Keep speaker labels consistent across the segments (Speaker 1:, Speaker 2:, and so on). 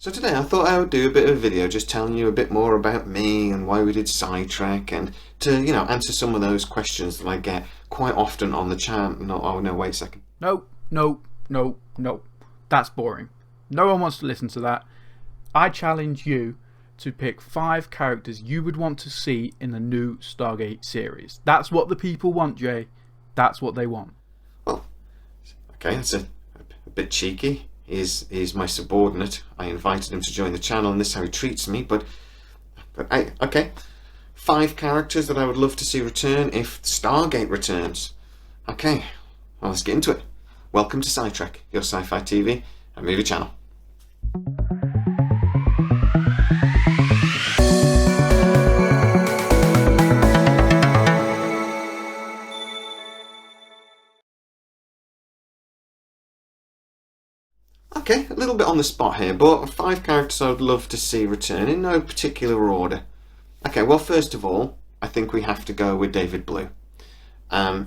Speaker 1: So today I thought I would do a bit of a video just telling you a bit more about me and why we did SciTrek, and to, answer some of those questions that I get quite often on the channel. No, oh no, wait a second.
Speaker 2: No. That's boring. No one wants to listen to that. I challenge you to pick 5 characters you would want to see in the new Stargate series. That's what the people want, Jay. That's what they want.
Speaker 1: Well, okay, that's a bit cheeky. He's my subordinate. I invited him to join the channel, and this is how he treats me. But okay, 5 characters that I would love to see return if Stargate returns. Okay, well, let's get into it. Welcome to SciTrek, your sci-fi TV and movie channel. Okay, a little bit on the spot here, but 5 characters I would love to see return in no particular order. Okay, well, first of all, I think we have to go with David Blue.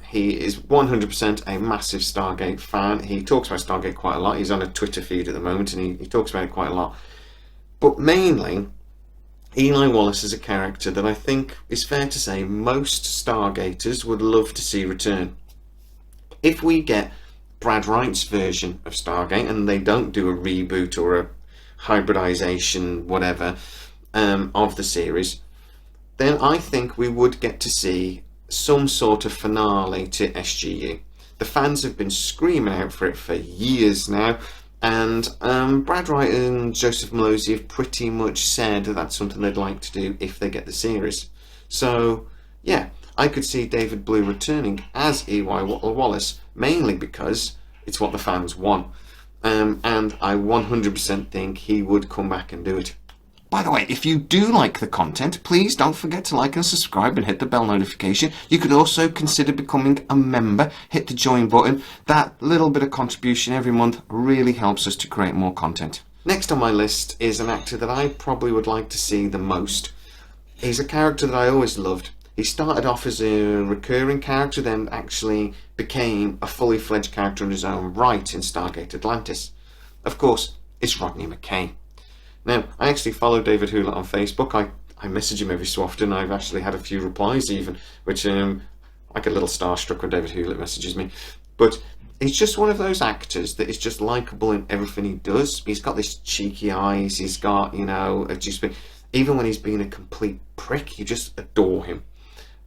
Speaker 1: He is 100% a massive Stargate fan. He talks about Stargate quite a lot. He's on a Twitter feed at the moment, and he talks about it quite a lot. But mainly, Eli Wallace is a character that I think is fair to say most Stargaters would love to see return. If we get Brad Wright's version of Stargate, and they don't do a reboot or a hybridization, whatever, of the series, then I think we would get to see some sort of finale to SGU. The fans have been screaming out for it for years now, and Brad Wright and Joseph Mallozzi have pretty much said that that's something they'd like to do if they get the series. So, yeah, I could see David Blue returning as Eli Wallace, mainly because it's what the fans want. And I 100% think he would come back and do it. By the way, if you do like the content, please don't forget to like and subscribe and hit the bell notification. You could also consider becoming a member. Hit the join button. That little bit of contribution every month really helps us to create more content. Next on my list is an actor that I probably would like to see the most. He's a character that I always loved. He started off as a recurring character, then actually became a fully fledged character in his own right in Stargate Atlantis. Of course, it's Rodney McKay. Now, I actually follow David Hewlett on Facebook. I message him every so often. I've actually had a few replies even, which I get a little starstruck when David Hewlett messages me. But he's just one of those actors that is just likeable in everything he does. He's got this cheeky eyes. He's got, even when he's being a complete prick, you just adore him.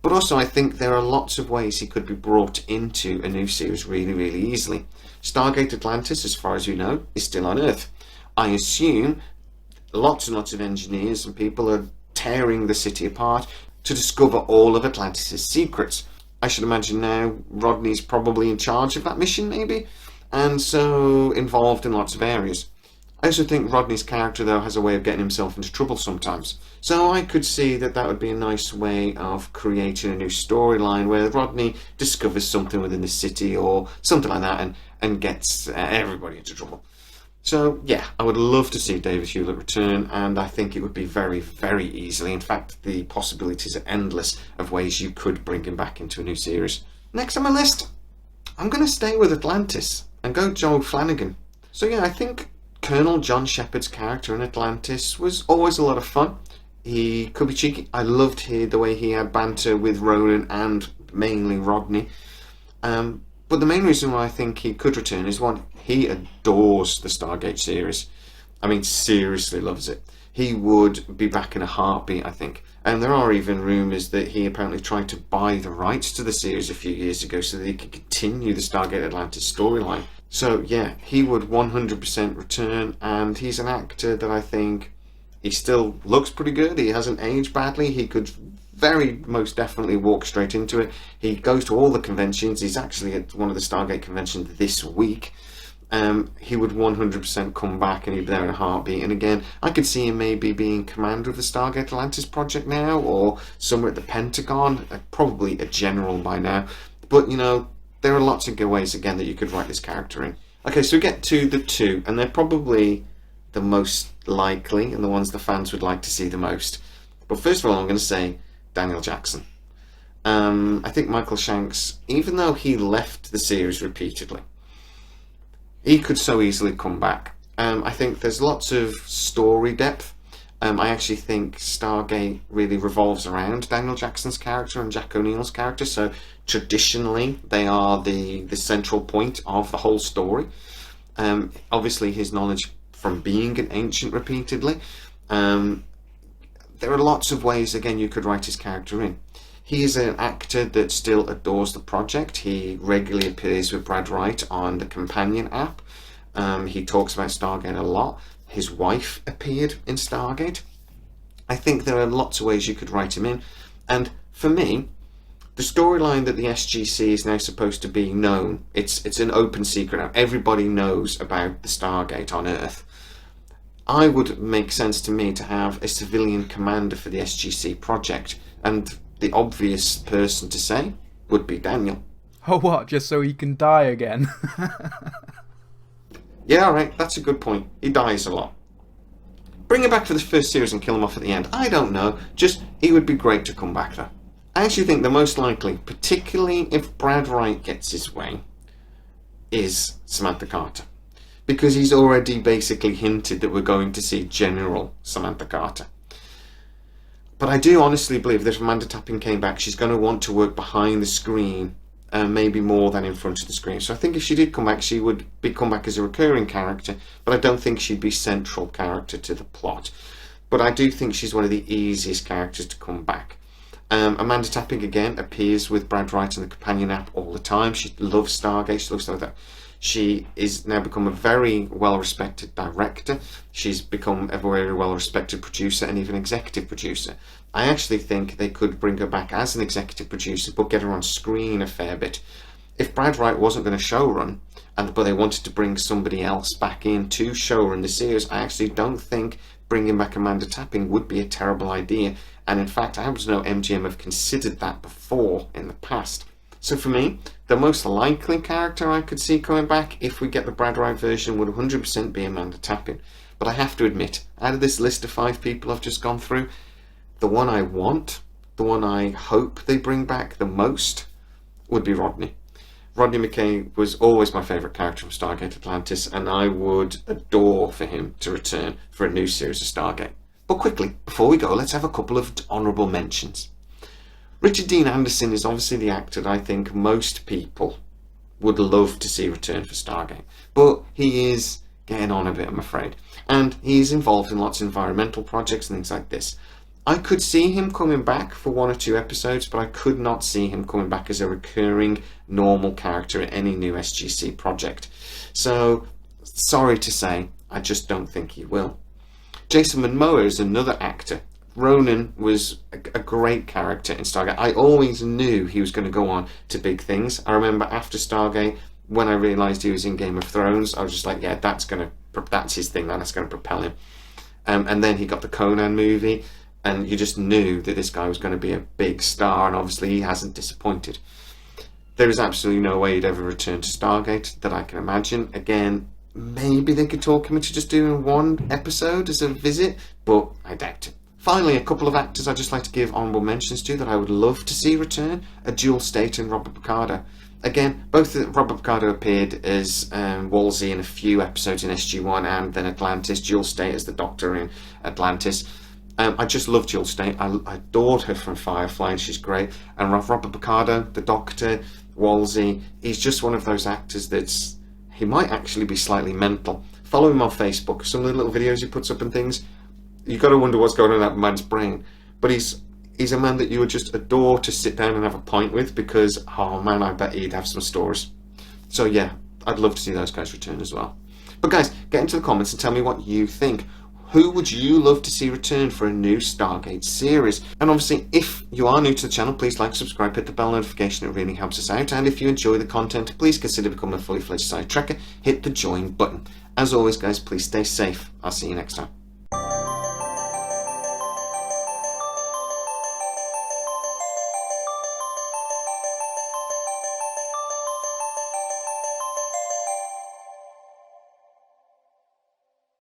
Speaker 1: But also, I think there are lots of ways he could be brought into a new series really, really easily. Stargate Atlantis, as far as we know, is still on Earth. I assume lots and lots of engineers and people are tearing the city apart to discover all of Atlantis' secrets. I should imagine now Rodney's probably in charge of that mission, maybe, and so involved in lots of areas. I also think Rodney's character, though, has a way of getting himself into trouble sometimes. So I could see that would be a nice way of creating a new storyline where Rodney discovers something within the city or something like that and gets everybody into trouble. So, yeah, I would love to see David Hewlett return, and I think it would be very, very easily. In fact, the possibilities are endless of ways you could bring him back into a new series. Next on my list, I'm going to stay with Atlantis and go Joe Flanagan. So, yeah, I think Colonel John Shepard's character in Atlantis was always a lot of fun. He could be cheeky. I loved the way he had banter with Ronan and mainly Rodney. But the main reason why I think he could return is, one, he adores the Stargate series. I mean, seriously loves it. He would be back in a heartbeat, I think. And there are even rumours that he apparently tried to buy the rights to the series a few years ago so that he could continue the Stargate Atlantis storyline. So, yeah, he would 100% return, and he's an actor that I think he still looks pretty good. He hasn't aged badly. He could very most definitely walk straight into it. He goes to all the conventions. He's actually at one of the Stargate conventions this week. He would 100% come back and he'd be there in a heartbeat. And again, I could see him maybe being commander of the Stargate Atlantis project now, or somewhere at the Pentagon, probably a general by now. But, there are lots of good ways, again, that you could write this character in. Okay, so we get to the 2, and they're probably the most likely and the ones the fans would like to see the most. But first of all, I'm going to say Daniel Jackson. I think Michael Shanks, even though he left the series repeatedly, he could so easily come back. I think there's lots of story depth. I actually think Stargate really revolves around Daniel Jackson's character and Jack O'Neill's character, so traditionally they are the central point of the whole story. Obviously his knowledge from being an ancient repeatedly. There are lots of ways, again, you could write his character in. He is an actor that still adores the project. He regularly appears with Brad Wright on the Companion app. He talks about Stargate a lot. His wife appeared in Stargate. I think there are lots of ways you could write him in. And for me, the storyline that the SGC is now supposed to be known, it's an open secret now. Everybody knows about the Stargate on Earth. I would make sense to me to have a civilian commander for the SGC project, and the obvious person to say would be Daniel.
Speaker 2: Oh, what? Just so he can die again?
Speaker 1: Yeah, alright, that's a good point. He dies a lot. Bring him back for the first series and kill him off at the end. I don't know. Just, he would be great to come back though. I actually think the most likely, particularly if Brad Wright gets his way, is Samantha Carter. Because he's already basically hinted that we're going to see General Samantha Carter. But I do honestly believe that if Amanda Tapping came back, she's going to want to work behind the screen, maybe more than in front of the screen. So I think if she did come back, she would come back as a recurring character, but I don't think she'd be central character to the plot. But I do think she's one of the easiest characters to come back. Amanda Tapping, again, appears with Brad Wright on the Companion app all the time. She loves Stargate, she loves Stargate. She is now become a very well-respected director. She's become a very well-respected producer and even executive producer. I actually think they could bring her back as an executive producer, but get her on screen a fair bit. If Brad Wright wasn't going to showrun, but they wanted to bring somebody else back in to showrun the series, I actually don't think bringing back Amanda Tapping would be a terrible idea. And in fact, I happen to know MGM have considered that before in the past. So for me, the most likely character I could see coming back, if we get the Brad Wright version, would 100% be Amanda Tapping. But I have to admit, out of this list of 5 people I've just gone through, the one I want, the one I hope they bring back the most, would be Rodney. Rodney McKay was always my favourite character from Stargate Atlantis, and I would adore for him to return for a new series of Stargate. But quickly, before we go, let's have a couple of honourable mentions. Richard Dean Anderson is obviously the actor that I think most people would love to see return for Stargate. But he is getting on a bit, I'm afraid. And he's involved in lots of environmental projects and things like this. I could see him coming back for 1 or 2 episodes, but I could not see him coming back as a recurring, normal character in any new SGC project. So, sorry to say, I just don't think he will. Jason Momoa is another actor. Ronan was a great character in Stargate. I always knew he was going to go on to big things. I remember after Stargate, when I realised he was in Game of Thrones, I was just like, yeah, that's his thing, that's going to propel him. And then he got the Conan movie, and you just knew that this guy was going to be a big star, and obviously he hasn't disappointed. There is absolutely no way he'd ever return to Stargate that I can imagine. Again, maybe they could talk him into just doing 1 episode as a visit, but I doubt it. Finally, a couple of actors I'd just like to give honourable mentions to that I would love to see return are Jewel Staite and Robert Picardo. Again, both Robert Picardo appeared as Wolsey in a few episodes in SG-1 and then Atlantis. Jewel Staite as the Doctor in Atlantis. I just love Jewel Staite. I adored her from Firefly, and she's great. And Robert Picardo, the Doctor, Wolsey, he's just one of those actors he might actually be slightly mental. Follow him on Facebook. Some of the little videos he puts up and things, you've got to wonder what's going on in that man's brain. But he's a man that you would just adore to sit down and have a pint with, because, oh man, I bet he'd have some stories. So yeah, I'd love to see those guys return as well. But guys, get into the comments and tell me what you think. Who would you love to see return for a new Stargate series? And obviously, if you are new to the channel, please like, subscribe, hit the bell notification, it really helps us out. And if you enjoy the content, please consider becoming a fully fledged SciTrekker. Hit the join button. As always, guys, please stay safe. I'll see you next time.